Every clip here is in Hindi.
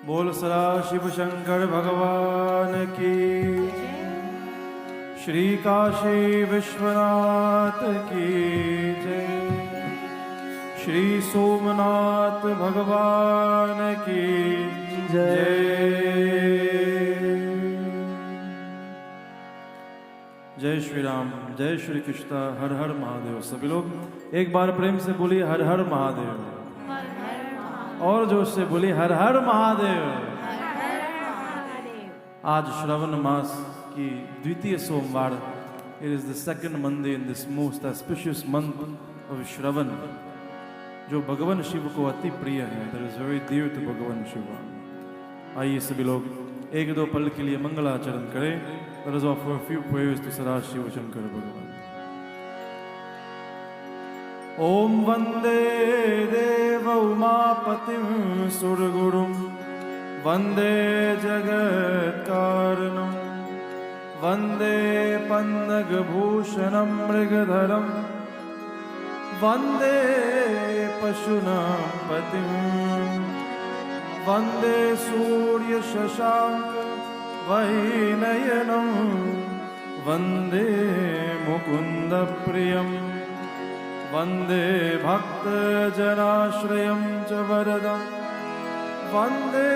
बोल सदा शिव शंकर भगवान की, श्री काशी विश्वनाथ की जय, श्री सोमनाथ भगवान की जय। जय श्री राम, जय श्री कृष्ण, हर हर महादेव। सभी लोग एक बार प्रेम से बोलिए हर हर महादेव, और जोश से बोलिए हर हर महादेव। आज श्रवण मास की द्वितीय सोमवार, it is the second Monday in this most auspicious month of Shravan, जो भगवान शिव को अति प्रिय है। That is very dear to Bhagwan Shiva. आइए सभी लोग एक दो पल के लिए मंगलाचरण करें। Let us offer a few prayers to Sada Shiv Shankar भगवान। ओम वंदे देव उमापतिं सुरगुरुं, वंदे जगत्कारणं, वंदे पन्नगभूषणं मृगधरं, वंदे पशूनां पतिं, वंदे सूर्य शशांक वैनयनं, वंदे मुकुंद प्रियं, वंदे भक्तजनाश्रयं च वरदं, वंदे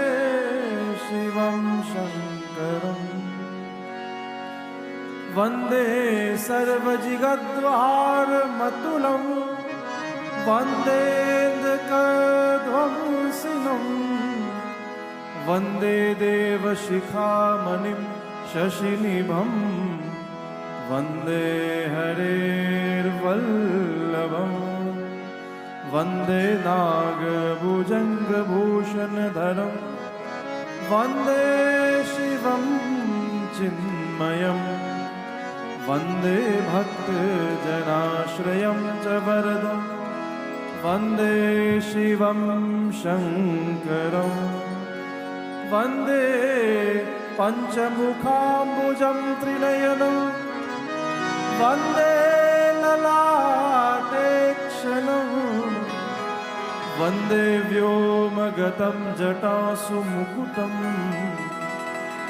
शिवं शंकरं, वंदे सर्वजिगद्वारमतुलं, वंदेऽन्धकध्वंसिनं, वंदे देवशिखामणिं शशिनिभं, वंदे हरेर्वल्लभं, वंदे नागभुजङ्गभूषणधरं, वंदे शिवं चिन्मयं, वंदे भक्तजनाश्रयं च वरदं, वंदे शिवं शंकरं, वंदे पंचमुखाम्बुजं त्रिनयनं, वंदे ललाटेक्षणं, वंदे व्योमगतं जटासु मुकुटं,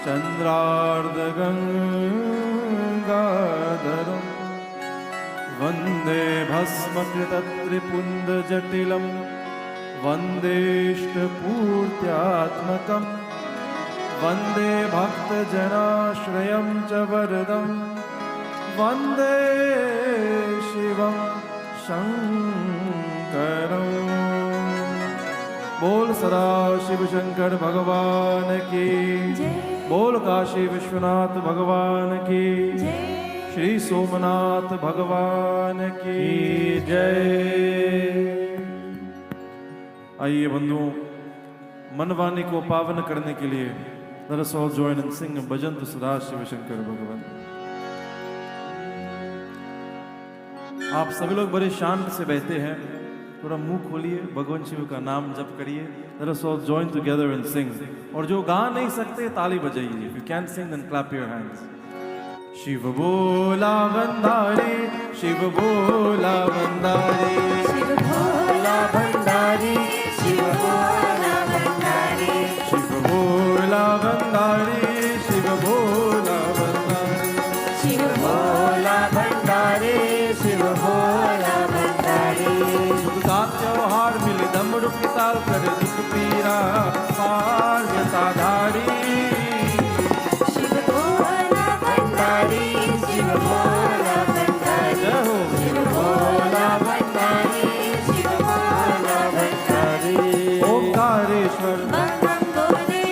चन्द्रार्धगङ्गाधरं, वंदे भस्मकृतत्रिपुण्डजटिलं, वंदेष्टपूर्त्यात्मकं, वंदे भक्तजनाश्रयं च वरदं, वंदे शिवं शंकरं। बोल सदा शिव शंकर भगवान की, बोल काशी विश्वनाथ भगवान की, श्री सोमनाथ भगवान की जय। आइए बंधुओं, मनवाणी को पावन करने के लिए let us all join and sing a bhajan to सदा शिव शंकर भगवान। आप सभी लोग बड़े शांत से बैठे हैं, थोड़ा मुंह खोलिए, भगवान शिव का नाम जप करिए। Let us all join together and sing। और जो गा नहीं सकते ताली बजाइए। If you can't sing then clap your hands। Shiv बोला भंडारी, शिव बोला भंडारी, शिव भोला भंडारी, शिव भोला भंडारी, शिव बोला भंडारी, शिव भोला भंडारी, शिव भोला भंडारी, शिव भोला भंडारी। सुख का त्योहार मिले डमरू की ताल, करे दुख पीरा पार जटाधारी। शिव भोला भंडारी, शिव भोला भंडारी, जय हो शिव भोला भंडारी, शिव भोला भंडारी। ओंकारेश्वर। बम बम बोले,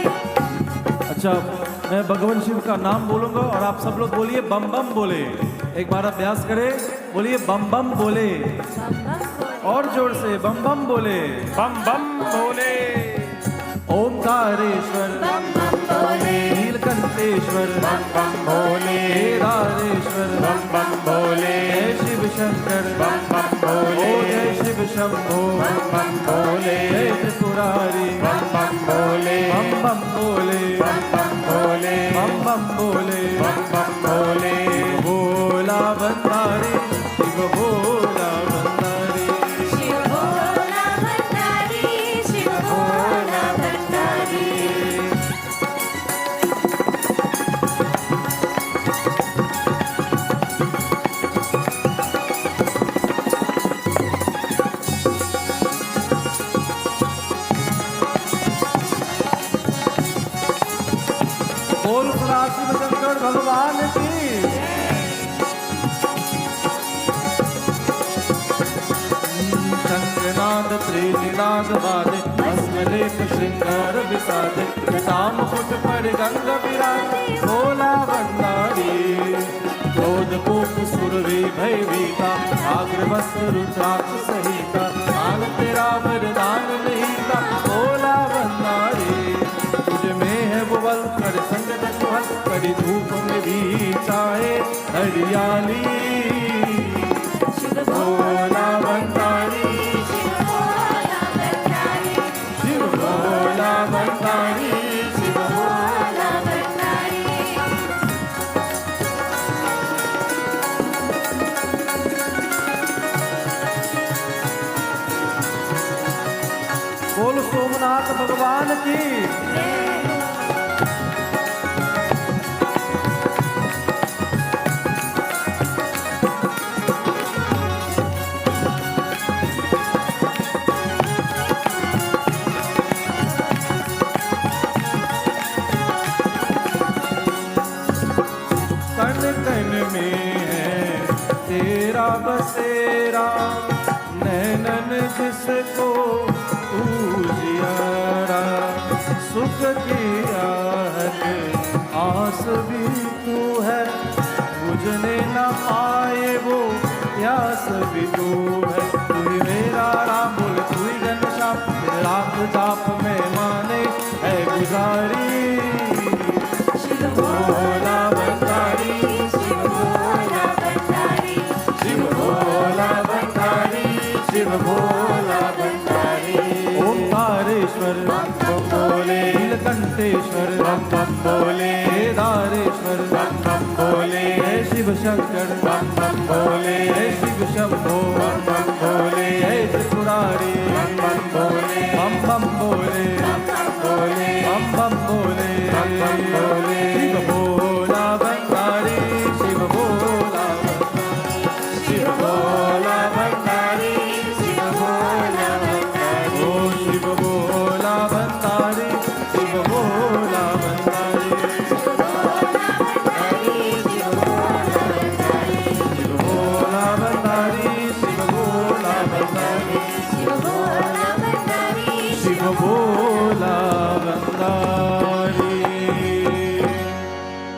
अच्छा, मैं भगवान शिव का नाम बोलूंगा और आप सब लोग बोलिए बम बम बोले। एक बार अभ्यास करें, बोलिए बम बम बोले, बम बम बोले, और जोर से बम बम बोले, बम बम बोले। ओंकारेश्वर, बम बम बोले, नीलकंठेश्वर, बम बम बोले, केदारेश्वर, बम बम बोले, जय शिव शंकर, बम बम बोले, ओ जय शिव शंभो, बम बम बोले, जय त्रिपुरारी, बम बम बोले, बम बम बोले, बम बम बोले, बम बम बोले, बम बम बोले। भोला भंडारी, शिव भोला भंडारी, शिव भोला भंडारी, शिव भोला भंडारी, सदाशिव शंकर भगवान की। शंखनाद त्रिनिनाद बाजे भस्मलेख श्रृंगार विसाजे ताम कुट पर गंग विराजे भोला भंडारी। क्रोध कोप सुरवी भयभीता आग्रवस्त रुद्राक्ष सहिता मान तेरा वरदान नहीं था भोला भंडारी। तुझ में है वो बल कर संगत कुहल कड़ी धूप में भी चाहे हरियाली। शिव भोला भंडारी शिव भोला भंडारी शिव भोला भंडारी। बोल सोमनाथ भगवान की। कण कण में है तेरा बसेरा नैनन जिसको पूजियारा। सुख की आहट आस भी तू है बुझने न पाए वो प्यास भी तू है। तू ही मेरा राम बोल तू ही घनश्याम रात जाप में माने है गुजारी। शिव भोला भंडारी शिव भोला भंडारी शिव भोला भंडारी शिव भोला भंडारी। ओंकारेश्वर बम बम बोले नीलकंठेश्वर बम बम बोले केदारेश्वर बम बम बोले जय शिव शंकर बम बम बोले जय शिव शंभो बम बम बोले जय त्रिपुरारी बम बम बोले बम बम बोले बम बम बोले बम बम बोले। शिव भोला भंडारी शिव भोला शिव भोला भंडारी शिव भोला भंडारी। ओ शिव भोला भंडारी शिव भोला भंडारी शिव भोला भंडारी शिव भोला भंडारी शिव भोला भंडारी।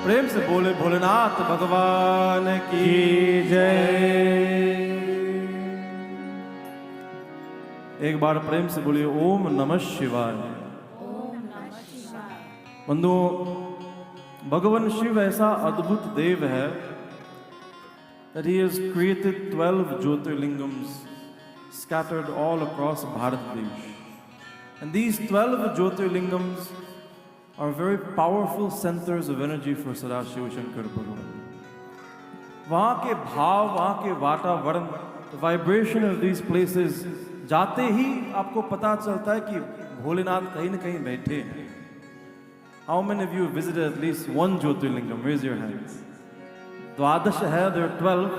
प्रेम से बोले भोलेनाथ भगवान की जय। एक बार प्रेम से बोलिए ओम नमः शिवाय। बंधुओं, भगवान शिव ऐसा अद्भुत देव है that he has created 12 Jyotirlingams scattered all across Bharat Desh. And these 12 Jyotirlingams are very powerful centers of energy for Sadashiva Shankar Bhagavan. वहाँ के भाव, वहाँ के वातावरण, the vibration of these places, जाते ही आपको पता चलता है कि भोलेनाथ कहीं न कहीं बैठे हैं। How many of you have visited at least one Jyotirlingam? Raise your hands. द्वादश है, there are 12.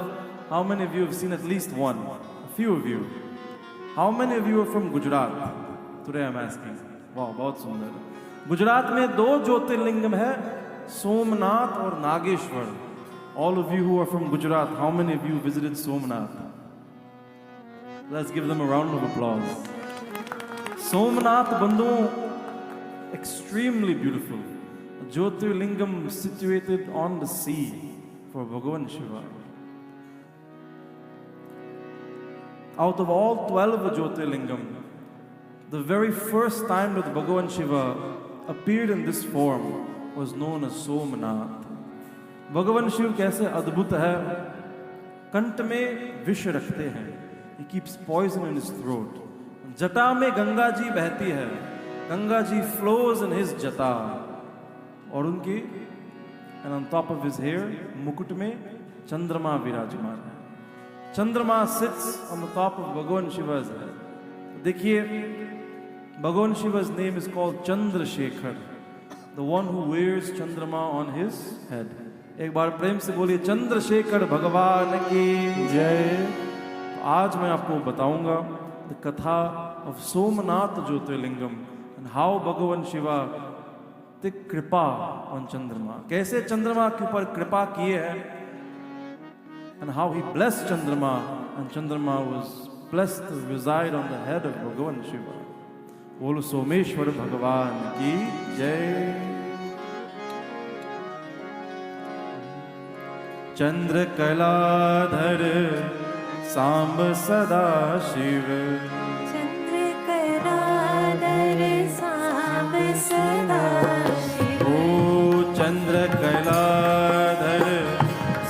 How many of you have seen at least one? A few of you. How many of you are from Gujarat? Today I'm asking. Wow, बहुत सुंदर। गुजरात में 2 ज्योतिर्लिंगम है, सोमनाथ और Nageshwar. All of you who are from Gujarat, how many of you visited Somnath? Let's give them a round of applause. Somnath बंधुओं, extremely beautiful. A Jyotirlingam situated on the sea for Bhagavan Shiva. Out of all 12 Jyotirlingam, the very first time that Bhagavan Shiva appeared in this form was known as Somnath. भगवान शिव कैसे अद्भुत है, कंठ में विष रखते हैं, he keeps poison in his throat. जटा में गंगा जी बहती है, Ganga ji flows in his जटा, और उनकी and on top of his hair मुकुट में चंद्रमा विराजमान है. चंद्रमा sits on the top of भगवान शिवा's head. देखिए, भगवान शिवा's name is called Chandrasekhar, the one who wears चंद्रमा on his head. एक बार प्रेम से बोलिए चंद्रशेखर भगवान की जय। तो आज मैं आपको बताऊंगा द कथा of Somnath Jyotirlingam and how भगवान Shiva the kripa on Chandrama. कैसे चंद्रमा के ऊपर कृपा किए है, and how he blessed Chandrama, and Chandrama was blessed to reside on the head of Bhagavan Shiva. बोलो सोमेश्वर भगवान की जय। चंद्र कलाधर सांब सदा शिव, चंद्रकलाधर सांब सदा शिव। ओ चंद्र कलाधर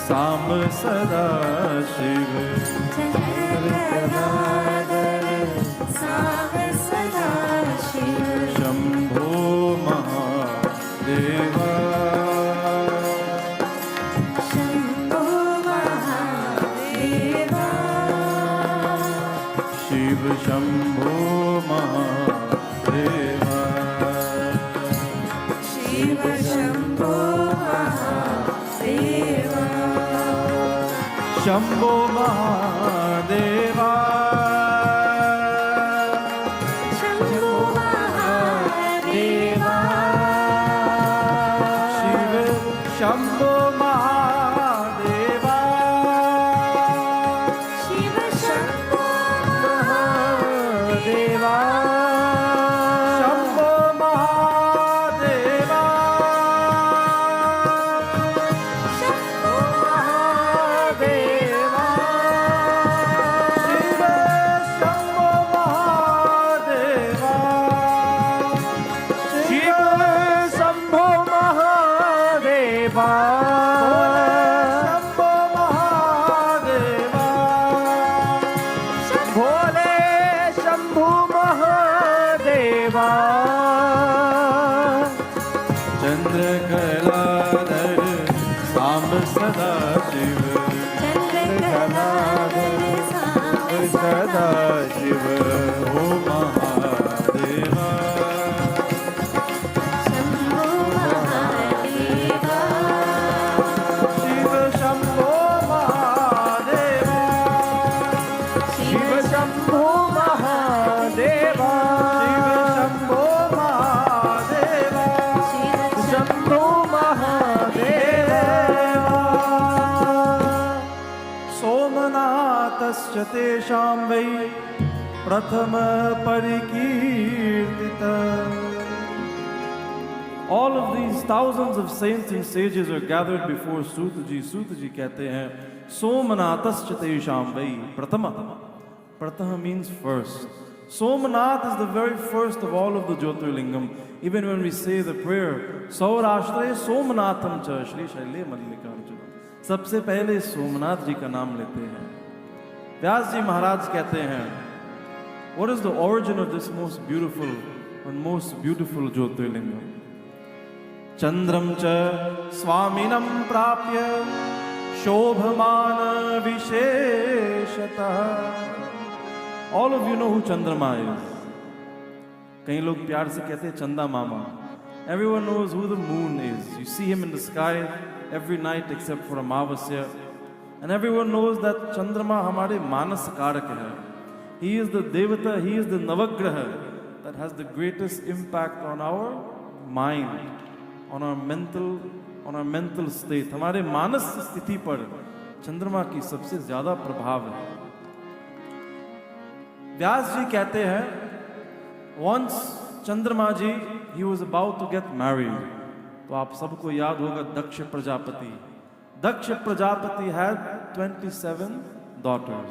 सांब सदा शिव, चंद्रकलाधर सांब सदा शिव। शंभो महादेवा, शंभो महादेवा। शिव शंभो महादेवा, शिव शंभो महादेवा। शंभो महादेवा, शंभो महादेवा। शिव शंभो महादेवा, शिव शंभो महादेवा। शंभो महादेवा, शंभो महादेवा। शिव शंभो महादेवा, शिव शंभो महादेवा, शंभो महादेवा, भोले शंभु महादेवा। चंद्र कलाधर सांब सदा शिव, चंद्रकलाधर सांब सदा शिव, ओ महादेवा, शंभो महादेवा। शिव शंभो महादेवा, शिव शंभो महादेवा, शिव शंभो महादेवा, शिव शंभो महादेवा। सोमनाथश्च तेषां वै प्रथम परिकीर्तितः। All of these thousands of saints and sages are gathered before Sutaji. Sutaji कहते हैं सोमनाथश्च तेषां वै प्रथम। Pratha means first. Somanath is the very first of all of the Jyotirlingam. Even when we say the prayer, Saurashtre Somanatham cha Shri Shaile Mallikarjuna, सबसे पहले सोमनाथ जी का नाम लेते हैं। व्यास जी महाराज कहते हैं, what is the origin of this most beautiful and most beautiful Jyotirlingam? Chandram cha swaminam prapya shobhamana visheshatah. All of you know who Chandrama is. कई लोग प्यार से कहते हैं चंदा मामा. Everyone knows who the moon is. You see him in the sky every night except for Amavasya. And everyone knows that Chandrama हमारे मानस कारक है. He is the Devata, he is the Navagraha that has the greatest impact on our mind, on our mental state. हमारे मानस स्थिति पर चंद्रमा की सबसे ज्यादा प्रभाव है. व्यास जी कहते हैं, once चंद्रमा जी he was about to get married. तो आप सबको याद होगा दक्ष Prajapati. Daksha Prajapati had 27 daughters.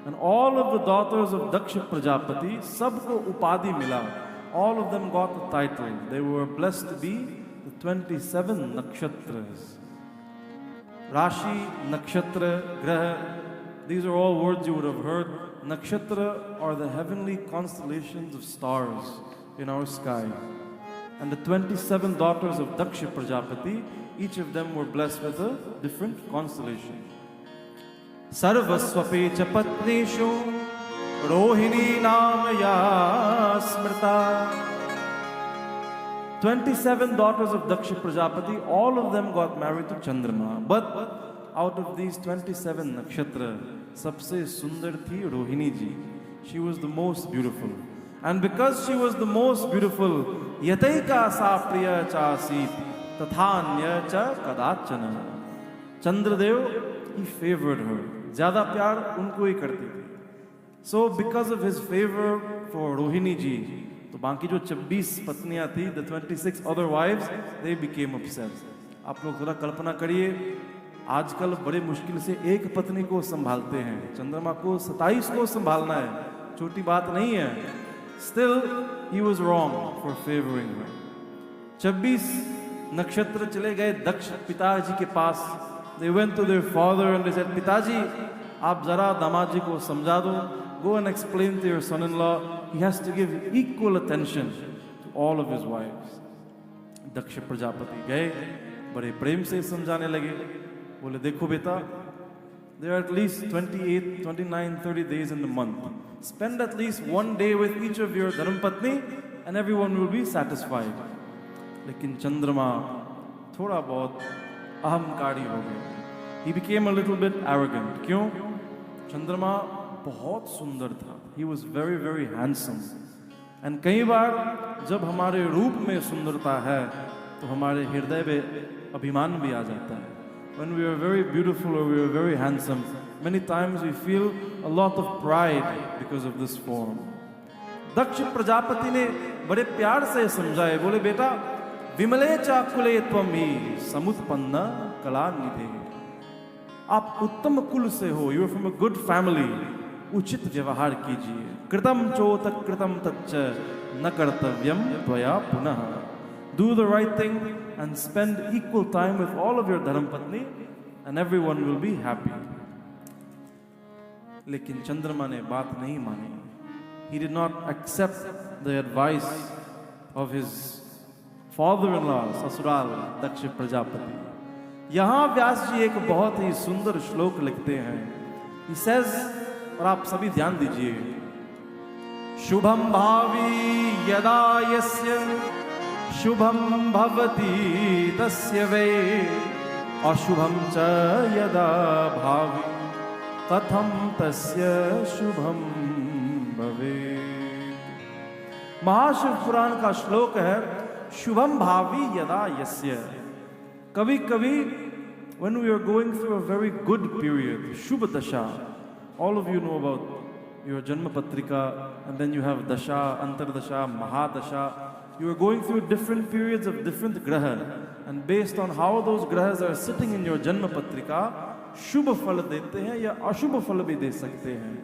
And all of the daughters of Daksha Prajapati, sabko upadhi mila. All of them got the title. They were blessed to be the 27 nakshatras. Rashi, nakshatra, graha, these are all words you would have heard. Nakshatra are the heavenly constellations of stars in our sky. And the 27 daughters of Daksha Prajapati, each of them were blessed with a different constellation. Sarvasvape cha patnishu rohini namaya smrita. 27 daughters of Daksha Prajapati, all of them got married to Chandrama. But out of these 27 nakshatra, sabse sundar thi Rohini ji. She was the most beautiful. And because she was the most beautiful, यतैका सा प्रिय चासीत तथान्य च कदाचन। चंद्रदेव ही फेवर्ड हर, ज्यादा प्यार उनको ही करती थी। So because of his favour for Rohini ji, तो बाकी जो 26 पत्नियां थी, the 26 other wives, they became obsessed। आप लोग थोड़ा कल्पना करिए, आजकल बड़े मुश्किल से एक पत्नी को संभालते हैं, चंद्रमा को 27 को संभालना है, छोटी बात नहीं है। Still he was wrong for favouring her. 26 नक्षत्र चले गए दक्ष पिताजी के पास। They went to their father and they said, पिताजी आप जरा दामाद जी को समझा दो, go and explain to your son-in-law, he has to give equal attention to all of his wives। दक्ष प्रजापति गए, बड़े प्रेम से समझाने लगे, बोले देखो बेटा, there are at least 28, 29, 30 days in the month, spend at least one day with each of your धर्मपत्नी and everyone will be satisfied। लेकिन चंद्रमा थोड़ा बहुत अहंकारी हो गए। He became a little bit arrogant। क्यों? चंद्रमा बहुत सुंदर था। He was very very handsome। And कई बार जब हमारे रूप में सुंदरता है तो हमारे हृदय में अभिमान भी आ जाता है। When we are very beautiful or we are very handsome, many times we feel a lot of pride because of this form। दक्ष प्रजापति ने बड़े प्यार से समझाए, बोले बेटा विमले चाकुले त्वम ही समुत्पन्न कला निधे। आप उत्तम कुल से हो, you are from a good family, उचित व्यवहार कीजिए। कृतम चोत कृतम तच्च न कर्तव्यम त्वया पुनः। Do the right thing and spend equal time with all of your dharmapatni and everyone will be happy. लेकिन चंद्रमा ने बात नहीं मानी। He did not accept the advice of his father-in-law, ससुराल दक्ष प्रजापति। यहाँ व्यास जी एक बहुत ही सुंदर श्लोक लिखते हैं। He says, और आप सभी ध्यान दीजिए, शुभम भावी यदा यस्य शुभम भवति तस्य वे अशुभम च यदा भावी कथम तस्य शुभम भवेत्। महाशिव पुराण का श्लोक है, शुभम भावी यदा यस्य। कभी कभी when we are going through a very good period, शुभ दशा, all of you know about your janma patrika, and then you have dasha, antardasha, mahadasha. You are going through different periods of different graha, and based on how those grahas are sitting in your janma patrika, शुभ फल देते हैं या अशुभ फल भी दे सकते हैं।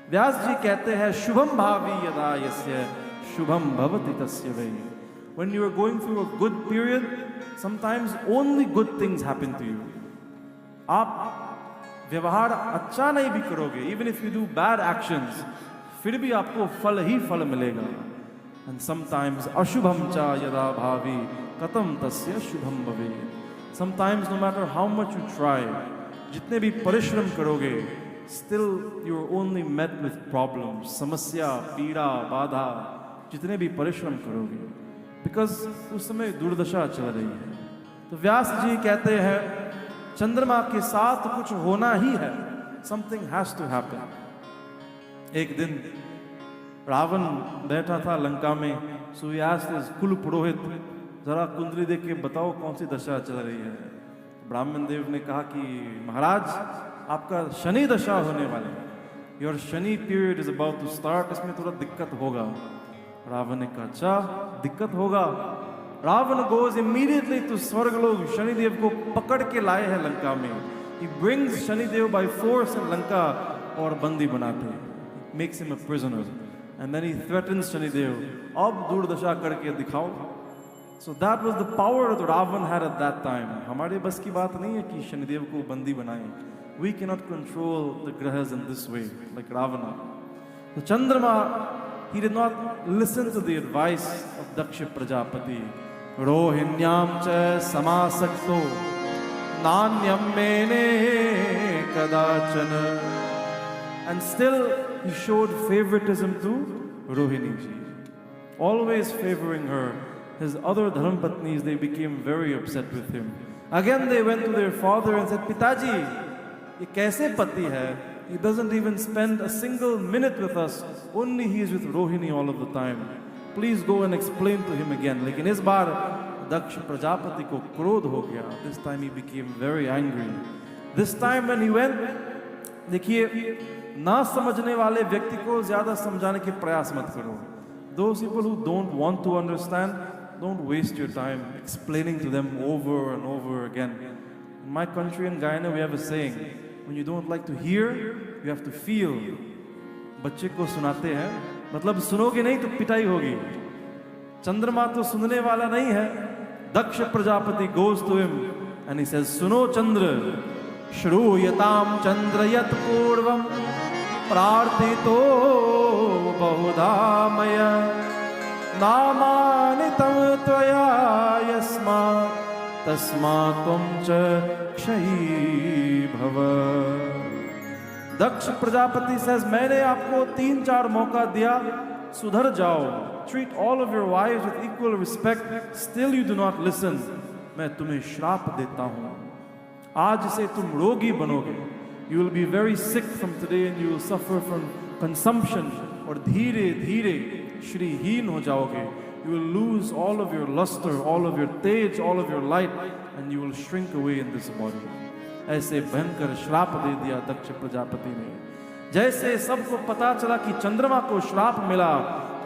व्यास जी कहते हैं, शुभम भावी यदा यस्य शुभम भवति तस्य वै। When you are going through a good period, sometimes only good things happen to you. आप व्यवहार अच्छा नहीं भी करोगे, even if you do bad actions, फिर भी आपको फल ही फल मिलेगा। And sometimes अशुभम चा यदा भावी कथम तस्य शुभम भवेत्। Sometimes no matter how much you try, जितने भी परिश्रम करोगे, still you are only met with problems, समस्या, पीड़ा, बाधा, जितने भी परिश्रम करोगे, because उस समय दुर्दशा चल रही है। तो व्यास जी कहते हैं, चंद्रमा के साथ कुछ होना ही है, something has to happen। एक दिन रावण बैठा था लंका में, so he asked his कुल पुरोहित, जरा कुंडली देख के बताओ कौन सी दशा चल रही है। ब्राह्मण देव ने कहा कि महाराज आपका शनि दशा होने वाली है, your Shani period is about to start, इसमें थोड़ा दिक्कत होगा। रावण ने कहा अच्छा दिक्कत होगा। रावण गोज इमीडिएटली टू स्वर्गलोक, शनिदेव को पकड़ के लाए हैं लंका में। He brings Shanidev by force in Lanka और बंदी बनाते हैं, makes him a prisoner, and then he threatens Shanidev, अब दुर्दशा करके दिखाओ। So that was the power that Ravan had at that time. हमारे बस की बात नहीं है कि शनिदेव को बंदी बनाएं। We cannot control the grahas in this way, like Ravana. So Chandrama, he did not listen to the advice of Daksha Prajapati. Rohinyam cha samasakto nanyam mene kadachana. And still he showed favoritism to Rohini ji, always favoring her. His other dharmpatnis, they became very upset with him. Again they went to their father and said, Pitaji, ye kaise pati hai? He doesn't even spend a single minute with us. Only he is with Rohini all of the time. Please go and explain to him again. लेकिन इस बार दक्ष प्रजापति को क्रोध हो गया। This time he became very angry. This time when he went, देखिए, ना समझने वाले व्यक्ति को ज्यादा समझाने के प्रयास मत करो। Those people who don't want to understand, don't waste your time explaining to them over and over again. In my country in Guyana, we have a saying, when you don't like to hear, you have to feel. बच्चे को सुनाते हैं, मतलब सुनोगे नहीं तो पिटाई होगी। चंद्रमा तो सुनने वाला नहीं है। दक्ष Prajapati goes to him and he says, सुनो चंद्र, श्रूयताम चंद्र यत् पूर्वम प्रार्थितो बहुधा मया नामानि तव त्वया यस्मात् तस्मात् त्वं च क्षयी भव। दक्ष प्रजापति says, मैंने आपको 3-4 मौका दिया, सुधर जाओ। Treat all of your wives with equal respect. Still you do not listen. मैं तुम्हें श्राप देता हूँ। आज से तुम रोगी बनोगे। You will be very sick from today and you will suffer from consumption. और धीरे धीरे श्रीहीन हो जाओगे। You will lose all of your luster, all of your Tej, all of your light, and you will shrink away in this body. ऐसे भयंकर श्राप दे दिया दक्ष प्रजापति ने। जैसे सबको पता चला कि चंद्रमा को श्राप मिला,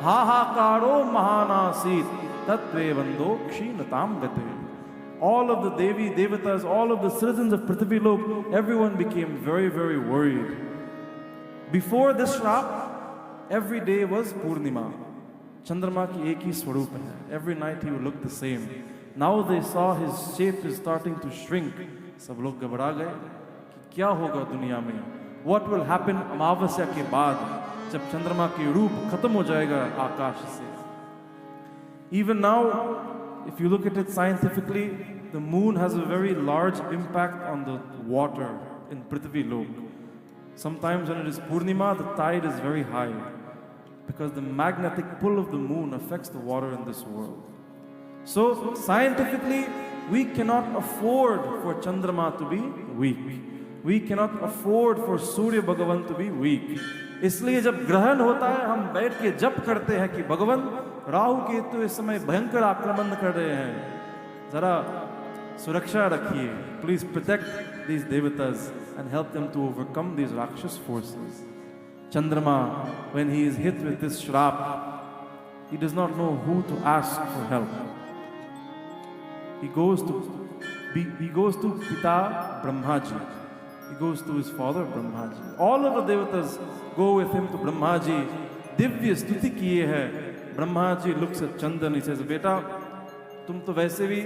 हाहाकारो महानासीत तत्वेवंदो क्षीणताम गते। All of the Devi, Devatas, all of the citizens of Prithvi Lok, everyone became very, very worried. Before this Shrap, every day was Purnima. Chandrama ki ek hi swarup hai. Every night he would look the same. Now they saw his shape is starting to shrink. सब लोग घबरा गए कि क्या होगा दुनिया में। What will happen अमावस्या के बाद, जब चंद्रमा की रूप खत्म हो जाएगा आकाश से। Even now, if you look at it scientifically, the moon has a very large impact on the water in Prithvi Lok. Sometimes when it is Purnima, the tide is very high because the magnetic pull of the moon affects the water in this world. So scientifically, we cannot afford for Chandrama to be weak. We cannot afford for Surya Bhagavan to be weak. इसलिए जब ग्रहण होता है, हम बैठ के जप करते हैं कि भगवान राहु केतु इस समय भयंकर आक्रमण कर रहे हैं, जरा सुरक्षा रखिए। Please protect these devatas and help them to overcome these Rakshas forces. Chandrama, when he is hit with this shrap, he does not know who to ask for help. He goes to Pita Brahmaji. He goes to his father Brahmaji. All of the devatas go with him to Brahmaji. Divya स्तुति किए है। Brahmaji looks at Chandan. He says, बेटा, तुम तो वैसे भी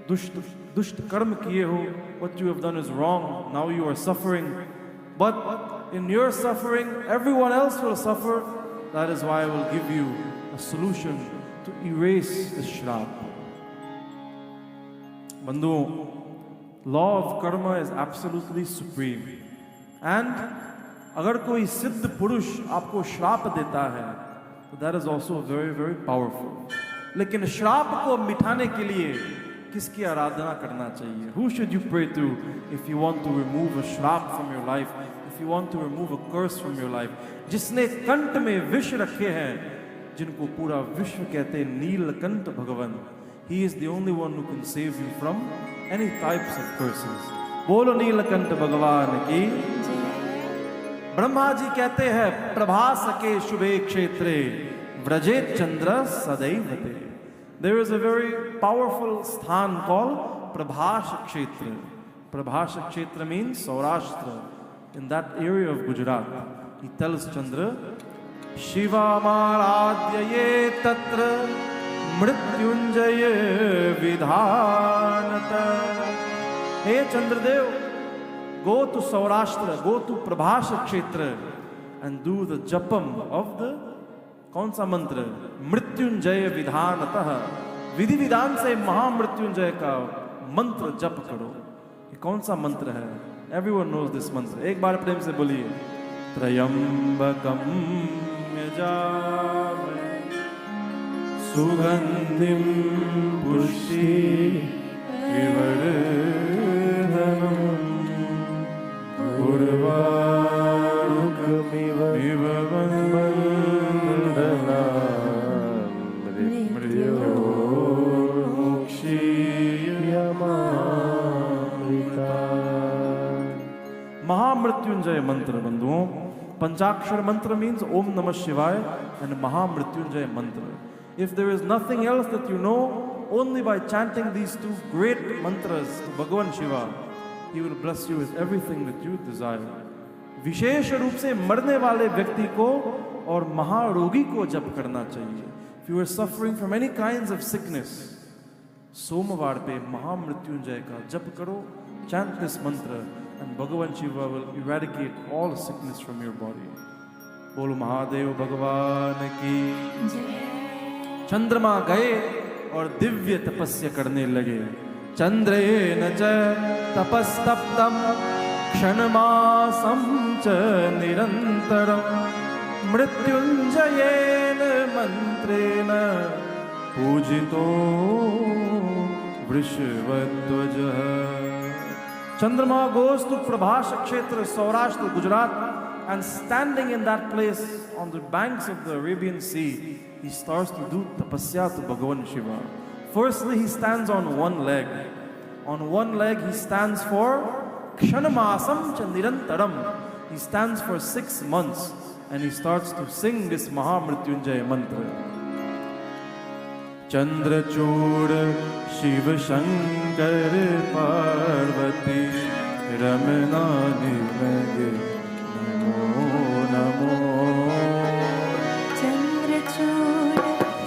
दुष्ट कर्म किए हो. What you have done is wrong. Now you are suffering. But in your suffering, everyone else will suffer. That is why I will give you a solution to erase the shrap. बंधुओं, law of karma is absolutely supreme. And अगर कोई सिद्ध पुरुष आपको श्राप देता है, तो that is also very, very powerful. लेकिन श्राप को मिटाने के लिए किसकी आराधना करना चाहिए? Who should you pray to if you want to remove a श्राप from your life? If you want to remove a curse from your life? जिसने कंठ में विष रखे हैं, जिनको पूरा विश्व कहते हैं नीलकंठ भगवान. He is the only one who can save you from any types of curses. बोलो नीलकंठ भगवान की. ब्रह्मा जी कहते हैं प्रभास के शुभे क्षेत्रे व्रजेत चंद्र सदैवते. There is a very powerful sthan called Prabhas Kshetra. Prabhas Kshetra means Saurashtra. In that area of Gujarat, he tells Chandra, Shiva Maradya ye tatra Mrityunjaya Vidhanata. Hey Chandradev, go to Saurashtra, go to Prabhas Kshetra and do the japam of the कौन सा मंत्र? मृत्युंजय विधानतः. विधि विधान से महामृत्युंजय का मंत्र जप करो. ये कौन सा मंत्र है? Everyone knows this मंत्र. एक बार प्रेम से बोलिए. त्रयंबकम यजामहे सुगंधिम पुष्टिवर्धनम् उर्वारुकमिव वन्दनाम् महामृत्युंजय मंत्र बंधुओं, पंचाक्षर मंत्र means Om Namah Shivaya and Mahamrityunjay mantra. If there is nothing else that you know, only by chanting these two great mantras to Bhagavan Shiva, He will bless you with everything that you desire. विशेष रूप से मरने वाले व्यक्ति को और महारोगी को जप करना चाहिए. If you are suffering from any kinds of sickness, सोमवार पे महामृत्युंजय का जप करो, chant this mantra, and Bhagavan Shiva will eradicate all sickness from your body. बोलो महादेव भगवान की. चंद्रमा गए और दिव्य तपस्या करने लगे. चंद्रेन च तपस्तप्तम क्षणमासं च निरन्तरं मृत्युंजयेन मंत्रेण पूजितो वृषभध्वजः. Chandrama goes to Prabhas Kshetra, Saurashtra, Gujarat, and standing in that place on the banks of the Arabian Sea, he starts to do tapasya to Bhagavan Shiva. Firstly, he stands on one leg. On one leg, he stands for Kshanamaasam cha Nirantaram. He stands for 6 months and he starts to sing this Mahamrityunjaya mantra. Chandrachud Shiv Shankar Parvati Ramna निलगे Namo Namo. Chandrachud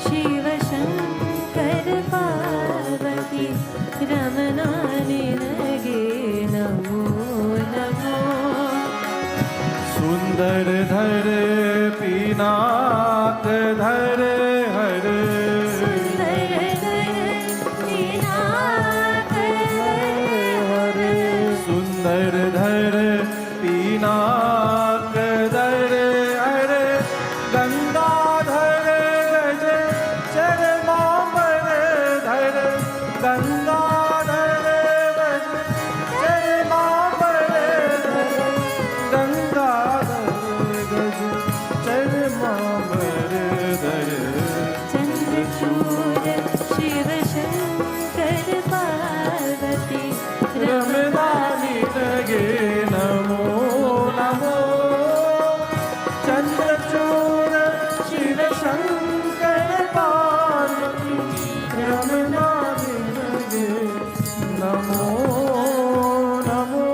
Shiv Shankar Parvati Ramna निलगे Namo Namo. सुंदर धर पीनाक धर हर सुंदर धर पीनाक धर हर गंगाधर गज चरमांबर धर गंगाधर गज चरमांबर धर गंगाधर गज चरमांबर धर. चंद्रचूड़ शिव शंकर पार्वती रमना निलगे नमो नमो. चंद्रचूड़ शिव शंकर पार्वती रमना निलगे नमो नमो.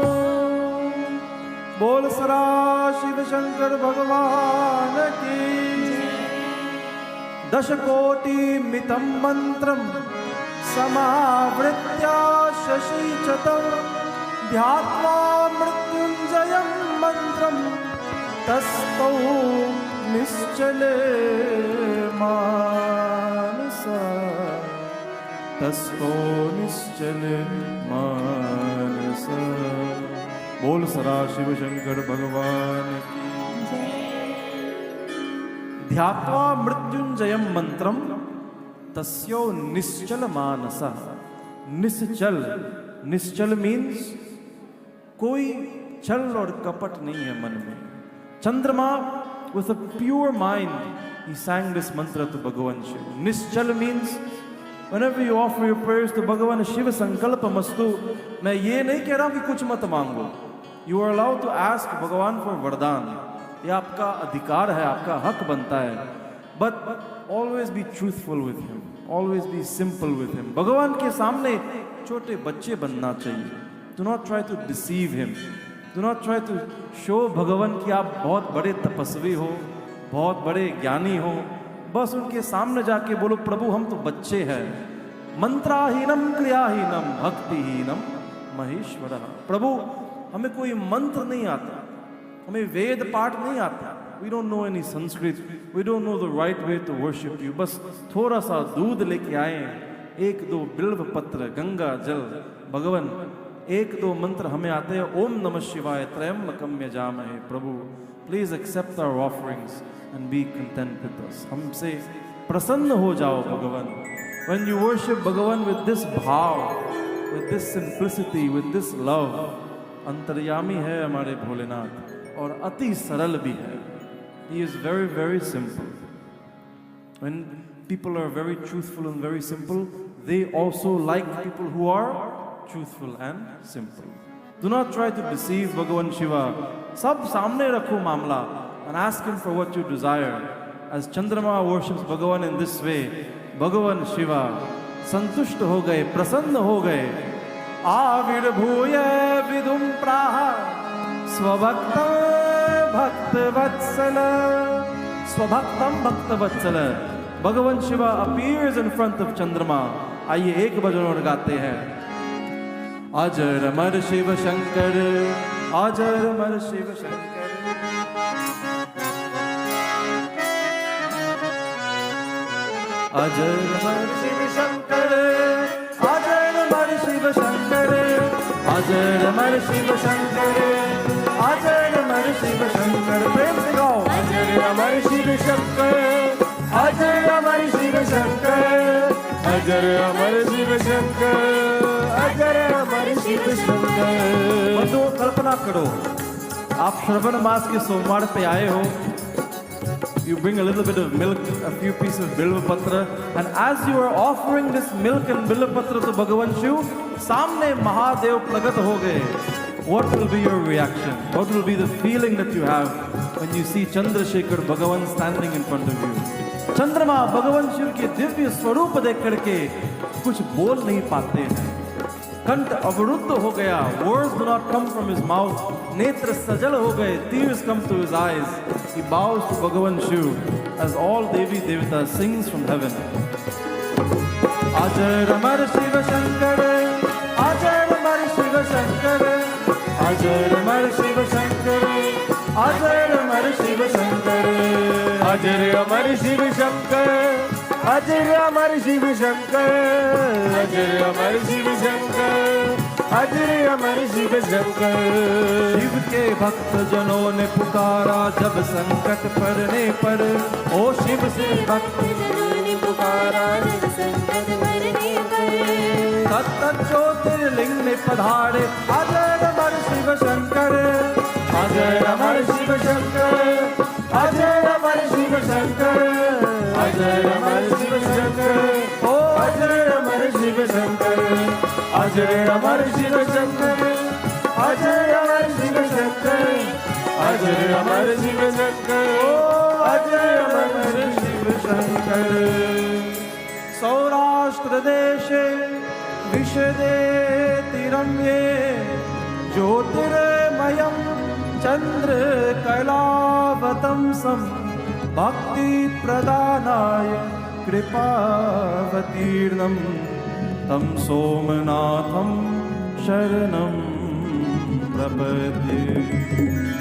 बोल सरा शिव शंकर भगवान की. 10 कोटि मितं मंत्रम समावृत्या शशिचतं ध्यात्वा मृत्युंजयं मंत्रं तस्थौ निश्चले मानसा. तस्थौ निश्चले मानसा. बोल सदा शिव शंकर भगवान की. ध्यात्वा मृत्युंजयं मंत्रम तस्यो निश्चल मानसा. निश्चल, निश्चल मीन्स कोई छल और कपट नहीं है मन में. चंद्रमा with a pure mind he sang this mantra to Bhagavan Shiva. Nischal means whenever you offer your prayers to Bhagavan Shiva sankalpamastu. मैं ये नहीं कह रहा हूं कि कुछ मत मांगो. You are allowed to ask भगवान for वरदान. ये आपका अधिकार है, आपका हक बनता है. But always be truthful with him. Always be simple with him. भगवान के सामने छोटे बच्चे बनना चाहिए. Do not try to deceive him. Do not try to show भगवान कि आप बहुत बड़े तपस्वी हो, बहुत बड़े ज्ञानी हो. बस उनके सामने जाके बोलो प्रभु हम तो बच्चे हैं. मंत्राहीनम क्रियाहीनम भक्तिहीनम महेश्वरः. प्रभु हमें कोई मंत्र नहीं आता, हमें वेद पाठ नहीं आता. We don't know any Sanskrit. We don't know the right way to worship you. बस थोड़ा सा दूध लेके आए, 1-2 बिल्व पत्र, गंगा जल. भगवान 1-2 मंत्र हमें आते हैं. ओम नमः शिवाय त्रयंबकम यजामहे. प्रभु please accept our offerings and be content with us. हमसे प्रसन्न हो जाओ भगवान. When you worship भगवान with this भाव, with this simplicity, with this love, अंतर्यामी है हमारे भोलेनाथ और अति सरल भी है. He is very, very simple. When people are very truthful and very simple, they also like people who are truthful and simple. Do not try to deceive Bhagavan Shiva. Sab samne rakho mamla and ask him for what you desire. As Chandrama worships Bhagavan in this way, Bhagavan Shiva संतुष्ट हो गए, प्रसन्न हो गए. आविर्भूय विदुम प्राह स्वभक्तं भक्तवत्सल. स्वभक्तं भक्तवत्सल. भगवान Shiva appears in front of Chandrama. आइए एक भजन और गाते हैं. अजर अमर शिव शंकर, अजर अमर शिव शंकर. अजर अमर शिव शंकर, अजर अमर शिव शंकर, अजर अमर शिव शंकर, अजर अमर शिव शंकर. प्रेम से गाओ. अजर अमर शिव शंकर, अजर अमर शिव शंकर, अजर अमर शिव शंकर, अजर अमर शिव शंकर. बंधुओं कल्पना करो, आप श्रवण मास के सोमवार पे आए हो. You bring a little bit of milk, a few pieces of bilva patra, and as you are offering this milk and bilva patra to Bhagavan Shiv, सामने महादेव प्रकट हो गए. What will be your reaction? What will be the feeling that you have when you see Chandrasekhar Bhagavan standing in front of you? चंद्रमा भगवान शिव के दिव्य स्वरूप देख करके कुछ बोल नहीं पाते हैं. कंठ अवरुद्ध हो गया. Words do not come from his mouth. नेत्र सजल हो गए. Tears come to his eyes. He bows to Bhagavan Shiv as all Devi Devata sings from heaven. Ajar Amar Shiva Shankar, Ajar Amar Shiva Shankar, Ajar Amar Shiva Shankar, Ajar Amar Shiva Shankar, अजर अमर शिव शंकर, अजर अमर शिव शंकर, अजर अमर शिव शंकर, अजर अमर शिव शंकर. शिव के भक्त जनों ने पुकारा जब संकट पड़ने पर. ओ शिव से भक्त जनों ने पुकारा जब संकट पड़ने पर. तत्त ज्योतिर्लिंग में पधारे अजर अमर शिव शंकर. अजर अमर शिव शंकर, अजर अमर शिव शंकर, अजर अमर शिव शंकर, ओ अजर अमर शिव शंकर, अजर अमर शिव शंकर, अजर अमर शिव शंकर, अजर अमर शिव शंकर, ओ अजर अमर शिव शंकर. सौराष्ट्र देशे विशदे तिरम्ये ज्योतिर्मयं चंद्र कलावतंसं भक्ति प्रदानाय कृपावतीर्णं तं सोमनाथं शरणं प्रपद्ये.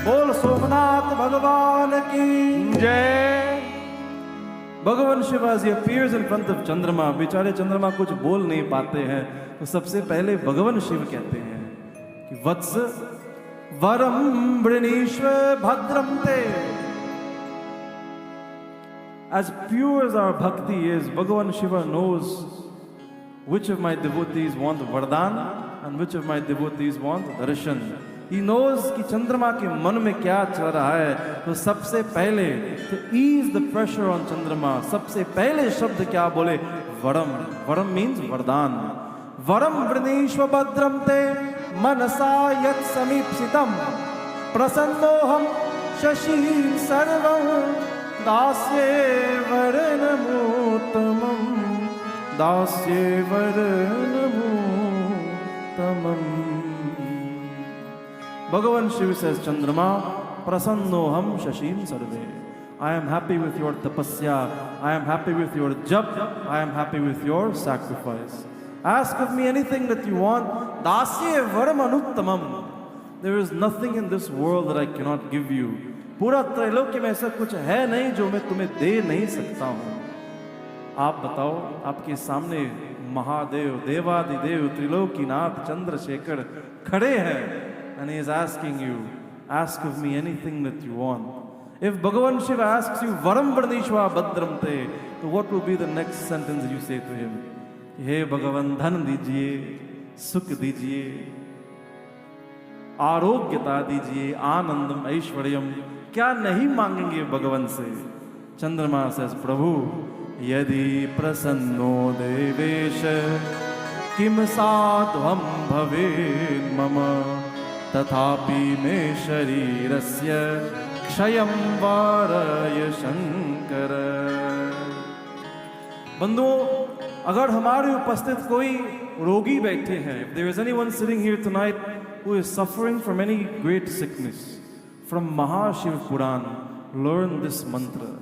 बोल सोमनाथ भगवान की जय. भगवान Shiv as he appears in front of चंद्रमा. बेचारे चंद्रमा कुछ बोल नहीं पाते हैं, तो सबसे पहले भगवान शिव कहते हैं कि वत्स वरम वृणीष्व भद्रम ते. As pure as our bhakti is, Bhagavan Shiva knows which of my devotees want Vardhan and which of my devotees want darshan. He knows कि चंद्रमा के मन में क्या चल रहा है. तो सबसे पहले to ease the pressure on चंद्रमा, सबसे पहले शब्द क्या बोले? वरम. वरम means वरदान. वरम वृणीष्व भद्रम ते मनसा यत् समीप्सितम प्रसन्नोहम शशि सर्वं दास्ये वरनमोत्तमं, दास्ये वरनमोत्तमं. Bhagavan Shiva says, Chandrama, prasannoham shashim sarve. I am happy with your tapasya. I am happy with your jap. I am happy with your sacrifice. Ask of me anything that you want. Dasye varam anuttamam. There is nothing in this world that I cannot give you. पूरा त्रैलोक्य में ऐसा कुछ है नहीं जो मैं तुम्हें दे नहीं सकता हूँ. आप बताओ, आपके सामने महादेव, देवादिदेव, त्रिलोकीनाथ चंद्रशेखर खड़े हैं. And he is asking you, ask of me anything that you want. If Bhagavan Shiva asks you, Varam Varnishva Bhadram Te, so what will be the next sentence you say to him? Hey Bhagavan, dhan dijiye, sukh dijiye, आरोग्यता दीजिए, आनंदम ऐश्वर्यम. क्या नहीं मांगेंगे भगवान से? चंद्रमा says, प्रभु यदि प्रसन्नो देवेश किम साध्वं भवेन् मम तथापि मे शरीरस्य क्षयं वारय शंकर। बंधुओं, अगर हमारे उपस्थित कोई रोगी बैठे हैं, if there is anyone sitting here tonight who is suffering from any great sickness, from Mahashiv Puran, learn this mantra.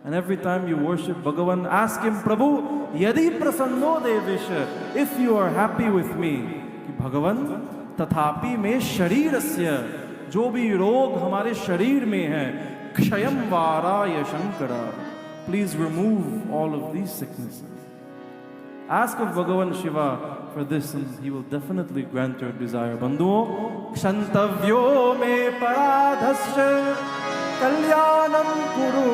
And every time you worship Bhagavan, ask him, Prabhu, yadi prasanno devesha, if you are happy with me, कि भगवान तथापि में शरीरस्य, जो भी रोग हमारे शरीर में है, क्षयम वाराय Shankara, please remove all of these sicknesses. Ask of Bhagavan Shiva for this and he will definitely grant your desire. बंधुओं, क्षंतव्यो मे पराधस्य कल्याणम कुरु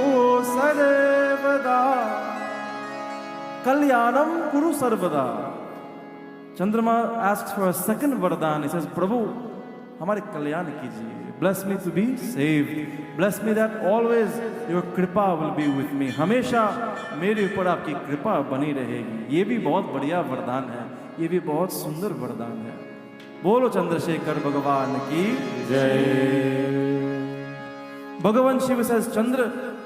सर्वदा, कल्याणम कुरु सर्वदा. Chandrama asks for a second vardhan. He says, Prabhu, हमारे कल्याण कीजिए. Bless me to be saved. Bless me that always your कृपा will be with me. हमेशा मेरे ऊपर आपकी कृपा बनी रहेगी. ये भी बहुत बढ़िया वरदान है. ये भी बहुत सुंदर वरदान है. बोलो चंद्रशेखर भगवान की जय. Bhagavan Shiva says, Chandra,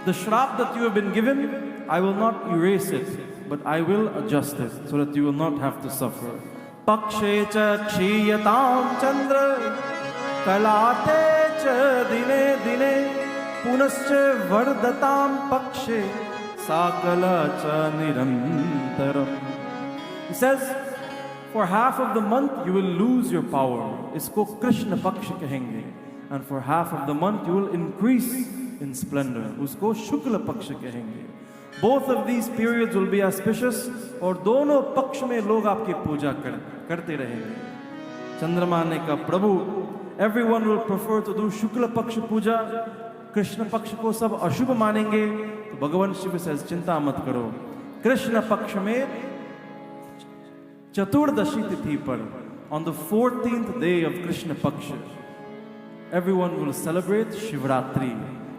the shrap that you have been given, I will not erase it, but I will adjust it so that you will not have to suffer. Pakshe cha kshiyatam Chandra kalate cha dine dine punascha vardatam pakshe sakala cha nirantaram. He says, for half of the month you will lose your power. Isko Krishna Paksha kahenge. And for half of the month you will increase in splendor. Usko Shukla Paksha kahenge. Both of these periods will be auspicious और दोनों पक्ष में लोग आपकी पूजा करते रहेंगे. चंद्रमा ने कहा, प्रभु, everyone will prefer to do शुक्ल पक्ष पूजा, कृष्ण पक्ष को सब अशुभ मानेंगे. तो भगवान शिव से चिंता मत करो. कृष्ण पक्ष में चतुर्दशी तिथि पर, on the 14th day of Krishna Paksha, everyone will celebrate Shivratri.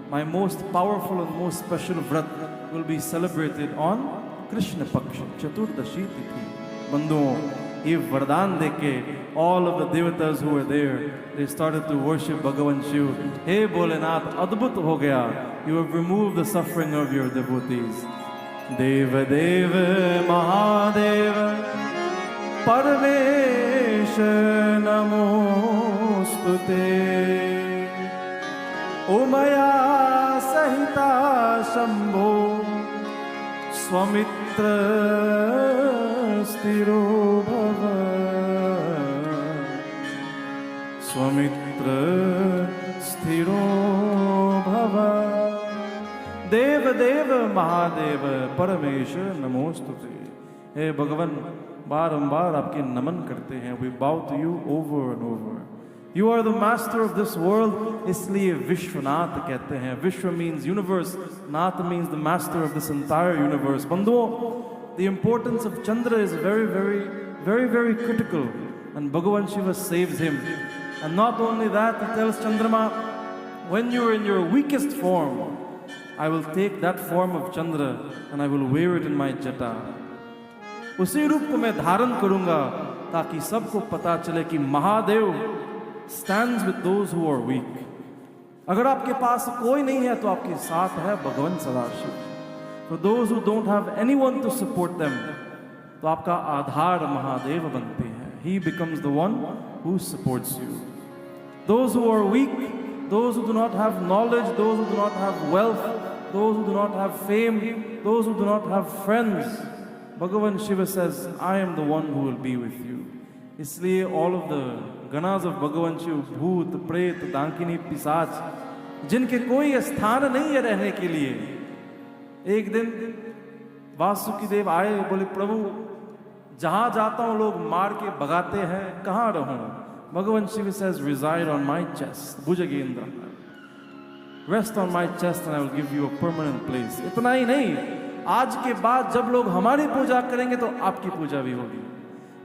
My most powerful and most special vrat will be celebrated on Krishna Paksha, Chaturdashi Tithi. Bandhuon, ye vardhan deke, all of the devatas who were there, they started to worship Bhagavan Shiv. Hey Bholenath, adbhut ho gaya. You have removed the suffering of your devotees. Deva Deva Mahadeva Parmesh Namostute Umaya Sahita Shambho Swamitra Stiro Bhava Swamitra Stiro Bhava Deva Deva Mahadeva Paramesha Namostute. Hey Bhagavan, बारंबार आपके नमन करते हैं. We bow to you over and over. You are the master of this world, इसलिए विश्वनाथ कहते हैं. Vishwa means universe, Nath means the master of this entire universe. बंधुओं, the importance of Chandra is very, very, very, very critical, and Bhagavan Shiva saves him. And not only that, he tells Chandrama, when you are in your weakest form, I will take that form of Chandra and I will wear it in my jata. उसी रूप को मैं धारण करूंगा ताकि सबको पता चले कि Mahadev stands with those who are weak. अगर आपके पास कोई नहीं है तो आपके साथ है भगवान Sadashiv. For those who don't have anyone to support them, तो आपका आधार महादेव बनते हैं. He becomes the one who supports you. Those who are weak, those who do not have knowledge, those who do not have wealth, those who do not have fame, those who do not have friends, Bhagavan Shiva says, I am the one who will be with you. इसलिए all of the ganas of Bhagavan Shiva, भूत, प्रेत, दांकिनी, पिशाच, जिनके कोई स्थान नहीं है रहने के लिए, एक दिन वासुकी देव आए, बोले प्रभु जहां जाता हूं लोग मार के भगाते हैं, कहां रहूं? Bhagavan Shiva says, reside on my chest, Bhujagendra. Rest on my chest and I will give you a permanent place. इतना ही नहीं, आज के बाद जब लोग हमारी पूजा करेंगे तो आपकी पूजा भी होगी.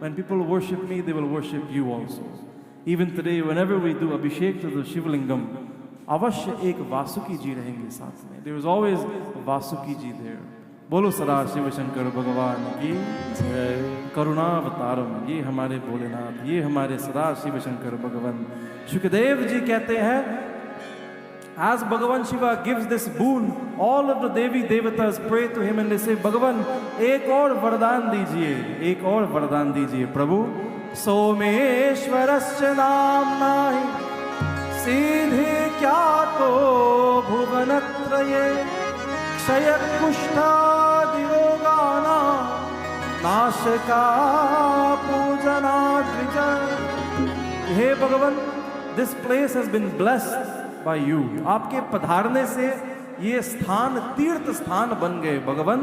When people worship me, they will worship you also. Even today, whenever we do Abhishek to the Shivlingam, अवश्य एक वासुकी जी रहेंगे साथ में। There is always Vasuki ji there. बोलो सदा शिव शंकर भगवान की जय। करुणावतारम, ये हमारे भोलेनाथ, ये हमारे सदा शिव शंकर भगवान। सुखदेव जी कहते हैं, as Bhagavan Shiva gives this boon, all of the Devi Devatas pray to him and they say, भगवान एक और वरदान दीजिए, एक और वरदान दीजिए प्रभु। सोमेश्वरस्य नाम्ना सीधे क्या तो भुवनत्रये क्षयकुष्ठादिरोगाना नाशका पूजनाद्विज। हे भगवान, this place has been blessed by you. आपके पधारने से ये स्थान तीर्थ स्थान बन गए। भगवान,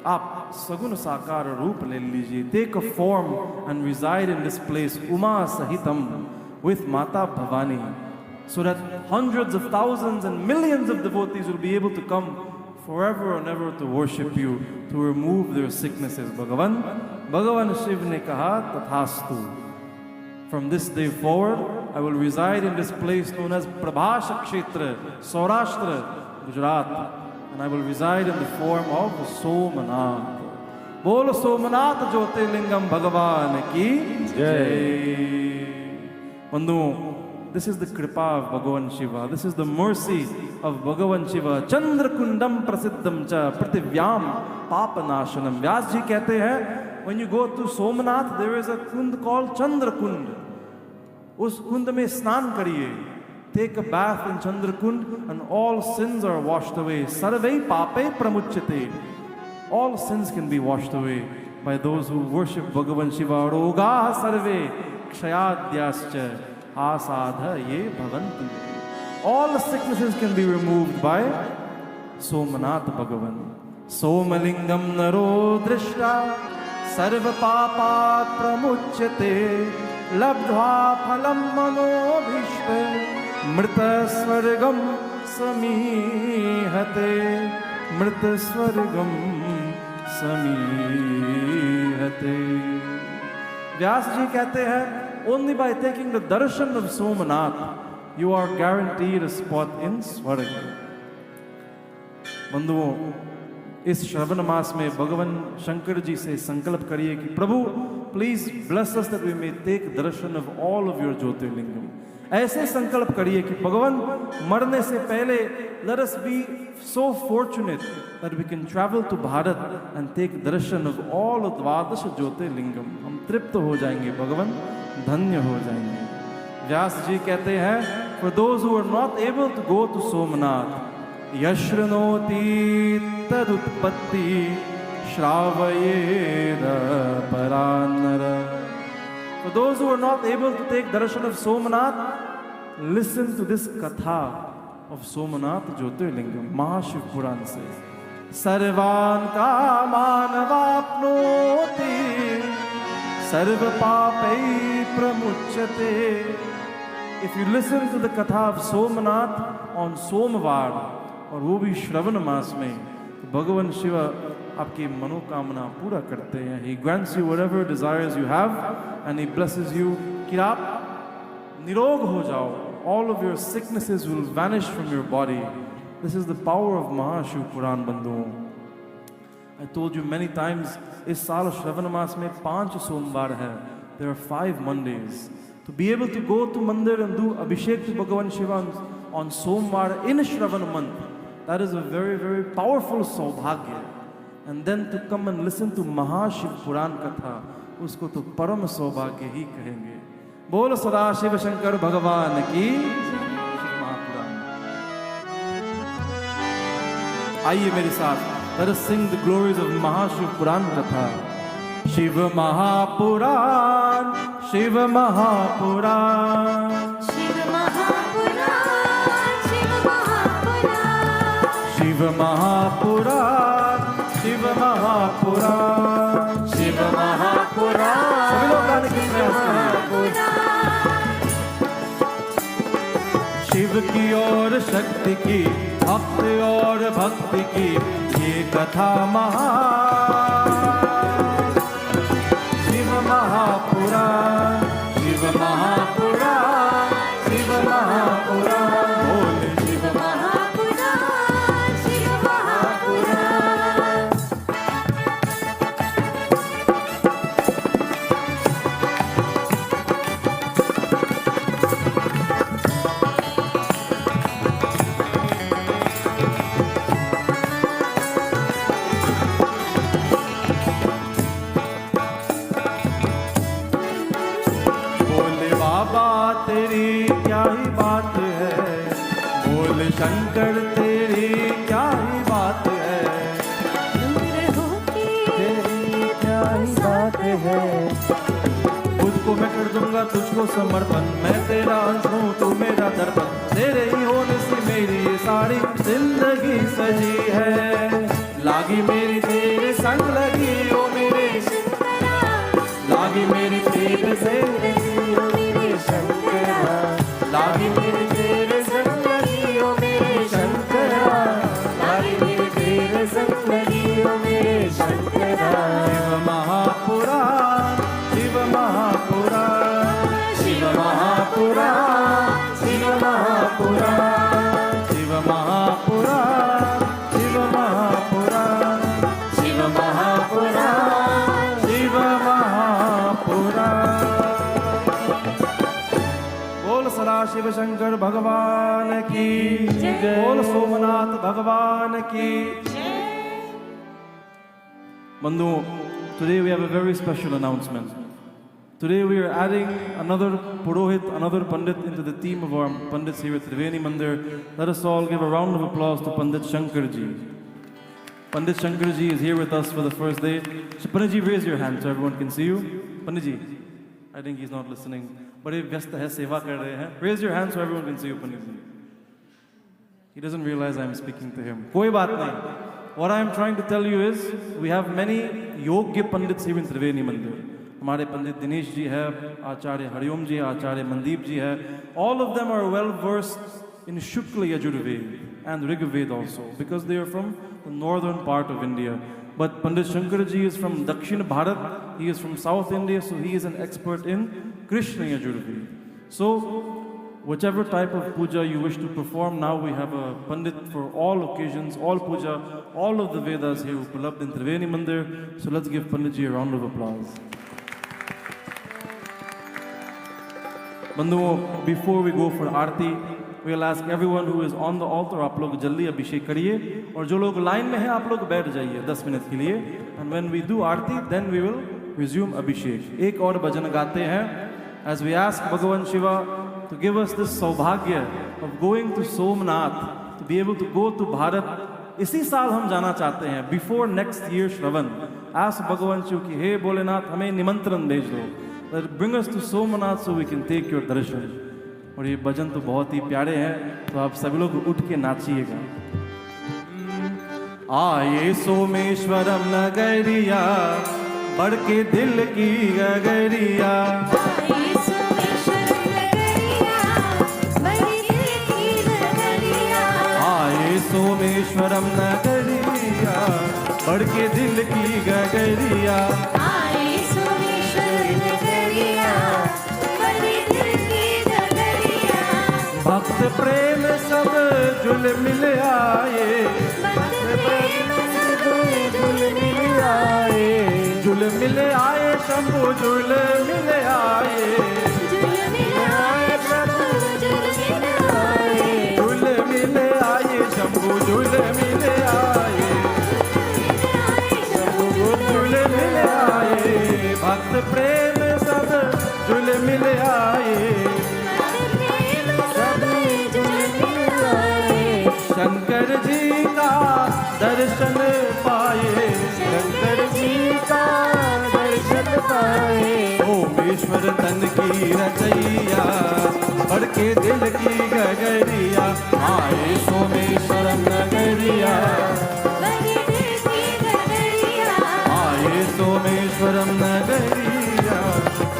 आप सगुण साकार रूप ले लीजिए। Take a form and reside in this place, Uma Sahitam, with Mata Bhavani, so that hundreds of thousands and millions of devotees will be able to come forever and ever to worship you, to remove their sicknesses. Bhagavan, Bhagavan Shiv ने कहा तथास्तु। From this day forward, I will reside in this place known as Prabhas Kshetra, Saurashtra, Gujarat, and I will reside in the form of Somanath. Bol Somanath Jyotirlingam Bhagavan ki Jai. Bandhuo, this is the kripa of Bhagavan Shiva. This is the mercy of Bhagavan Shiva. Chandra Kundam Prasiddham cha Prativyam Papanashanam. Vyas ji कहते हैं, when you go to Somanath, there is a kund called Chandra Kund. उस कुंड में स्नान करिए। Take a bath in Chandra Kund and all sins are washed away. Sarve pape pramuchyate. All sins can be washed away by those who worship Bhagavan Shiva. Roga sarve kshayadyascha asadha ye bhavanti. All sicknesses can be removed by Somanath Bhagavan. Somalingam naro drishta sarva papat pramuchyate. लब्ध्वा फलम मनोभीष्ट मृत स्वर्गम समीहते। मृत स्वर्गम समीहते। व्यास जी कहते हैं, only by taking the darshan of Somanath you are guaranteed a spot in स्वर्ग। बंधुओं, इस श्रवण मास में भगवान शंकर जी से संकल्प करिए कि प्रभु please bless us that we may take darshan of all of your jyotirlingam. ऐसे संकल्प करिए कि भगवान मरने से पहले let us be so fortunate that we can travel to Bharat and take darshan of all of dwadash jyotirlingam. हम तृप्त हो जाएंगे भगवान, धन्य हो जाएंगे। व्यास जी कहते हैं, for those who are not able to go to Somnath यशृणोति तदुत्पत्ति श्रावयेद परानर। For those who are not able to take darshan of Somanath, listen to this katha of Somanath Jyotirlingam, Mahashiv Puran says, Sarvan kamanavapnoti sarva papai pramuchyate. If you listen to the katha of Somanath on Somvar, और वो भी श्रवण मास में, तो भगवान शिव आपकी मनोकामना पूरा करते हैं। He grants you whatever desires you have and he blesses you कि आप निरोग हो जाओ। All of your sicknesses will vanish from your body. This is the power of Mahashiv Puran बंधुओं। I told you many times, इस साल श्रवण मास में 5 सोमवार है। There are 5 Mondays. To be able to go to mandir and do abhishek to Bhagavan Shiva on Somvar in Shravan month, that is a very, very powerful saubhagya. And then to come and listen to Mahashiv Puran Katha, उसको तो परम सौभाग्य ही कहेंगे। बोल सदा शिव शंकर भगवान की महापुराण। आइए मेरे साथ, let us sing the glories of Mahashiv Puran Katha. Shiv Mahapuran, Shiv Mahapuran, Shiv Mahapuran, Shiv Mahapuran, Shiv Mahapuran, Shiv Mahapuran, Shiv Mahapuran. सभी लोग गाने की प्रयास करें। शिव की और शक्ति की, भक्त और भक्ति की ये कथा शिव महापुराण, शिव महापुराण, शिव महापुराण। शंकर तेरी क्या ही बात है, दूर होके तेरी क्या ही बात है, खुद को मैं कर दूंगा तुझको समर्पण, मैं तेरा अंश हूँ तू मेरा दर्पण, तेरे ही होने से मेरी ये सारी जिंदगी सजी है, लागी मेरी तेरे संग लगी ओ मेरे, लागी मेरी तेरे संग लगी ओ मेरे शंकरा, लागी मेरी तेरे संग लगी ओ मेरे शंकरा, लागी मेरी तेरे संग लगी ओ मेरे शंकरा। शिव महापुराण, शिव महापुराण, शिव महापुराण, शिव महापुराण, शिव महापुराण, शिव महापुराण, शिव महापुराण, शिव महापुराण। बोल सदा शिव शंकर भगवान की जय, बोल सोमनाथ भगवान की। बंधुओं, today we have a very special announcement. Today we are adding another Purohit, another Pandit into the team of our Pandits here at Triveni Mandir. Let us all give a round of applause to Pandit Shankarji. Pandit Shankarji is here with us for the first day. So Panditji, raise your hand so everyone can see you. Panditji, I think he's not listening. But if vyasta hai, seva kar rahe hain. Raise your hand so everyone can see you, Panditji. He doesn't realize I'm speaking to him. Koi baat nahi. What I am trying to tell you is, we have many Yogya Pandits here in Triveni Mandir. हमारे पंडित दिनेश जी है, आचार्य हरिओम जी, आचार्य मनदीप जी है. All of them are well versed in Shukla Yajurved and Rigved also, because they are from the northern part of India. But Pandit Shankarji is from Dakshin Bharat, he is from South India, so he is an expert in Krishna Yajurved. So, whichever type of puja you wish to perform, now we have a Pandit for all occasions, all puja, all of the Vedas here उपलब्ध in Triveni Mandir. So let's give Panditji a round of applause. बंधुओं, before we go for Aarti, we'll ask everyone who is on the altar, आप लोग जल्दी अभिषेक करिए, और जो लोग लाइन में हैं आप लोग बैठ जाइए 10 मिनट के लिए. And when we do Aarti, then we will resume अभिषेक. एक और भजन गाते हैं, as we ask Bhagavan Shiva to give us this सौभाग्य of going to Somnath, to be able to go to Bharat. इसी साल हम जाना चाहते हैं, before next year श्रवण. Ask Bhagavan Shiva कि हे भोलेनाथ हमें निमंत्रण भेज दो, bring us to Somnath so we can take your darshan. और ये भजन तो बहुत ही प्यारे हैं, तो आप सभी लोग उठ के नाचिएगा. आए सोमेश्वरम नगरिया, बढ़ के दिल की गगरिया, आए सोमेश्वरम नगरिया, बड़े दिल की नगरिया, आए सोमेश्वरम नगरिया, बढ़ के दिल की गगरिया, आए सोमेश्वर नगरिया, बड़े दिल की नगरिया, भक्त प्रेम सब जुल मिल आए, भक्त प्रेम सब जुल मिल आए, जुल मिल आए शंभु जुल मिल आए, जुल मिल आए प्रभु जुल मिल आए, जुल मिल आए शंभु जुल मिल आए, जुल मिल आए, भक्त प्रेम सब जुल मिल आए, सब जुल मिल आए, शंकर जी का दर्शन पाए, शंकर जी का दर्शन पाए, सोमेश्वर तन की रचैया, बढ़ के दिल की गगरिया, आए सोमेश्वरम नगरिया, बड़े दिल की नगरिया, आए सोमेश्वरम नगरिया,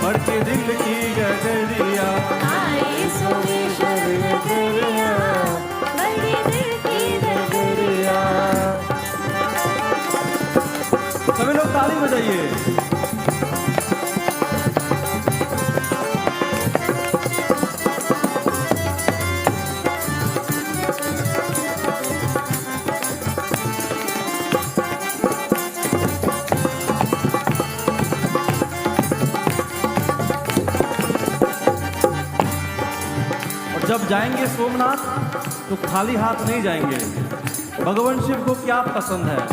बढ़ के दिल की गगरिया. आए सोमेश्वर नगरिया, बड़े दिल की नगरिया. सभी लोग ताली बजाइए. जब जाएंगे सोमनाथ तो खाली हाथ नहीं जाएंगे. भगवान शिव को क्या पसंद है?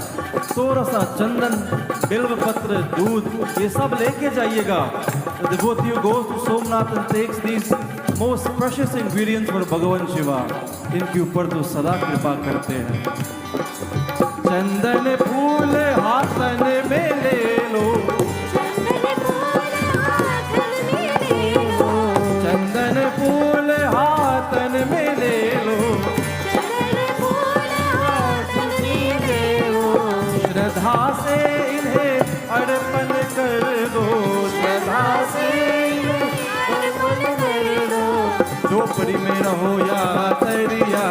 सोरसा, चंदन, बिल्व पत्र, दूध, ये सब लेके जाइएगा. The devotee who goes to Somnath and takes these most precious ingredients for Bhagavan Shiva. इनके ऊपर तो सदा कृपा करते हैं। चंदन फूल हाथन में ले लो, चंदन फूल हाथन में ले लो, चंदन फूल हाथन में ले लो, श्रद्धा से इन्हें अर्पण कर दो, श्रद्धा से इन्हें अर्पण कर दो। झोपड़ी में रहो या अतरिया,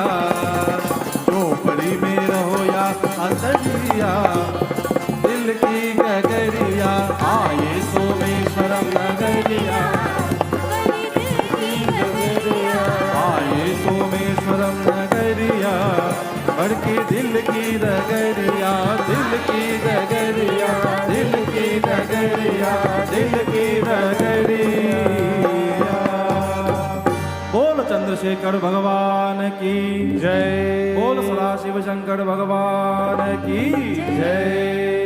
झोपड़ी में रहो या अतरिया, दिल की गगरिया आए सोमेश्वरम नगरिया, आए सोमेश्वरम नगरिया, बढ़ के दिल की नगरिया, दिल की नगरिया, दिल की नगरिया, दिल की नगरिया। बोल चंद्रशेखर भगवान की जय बोल सदाशिव शंकर भगवान की जय।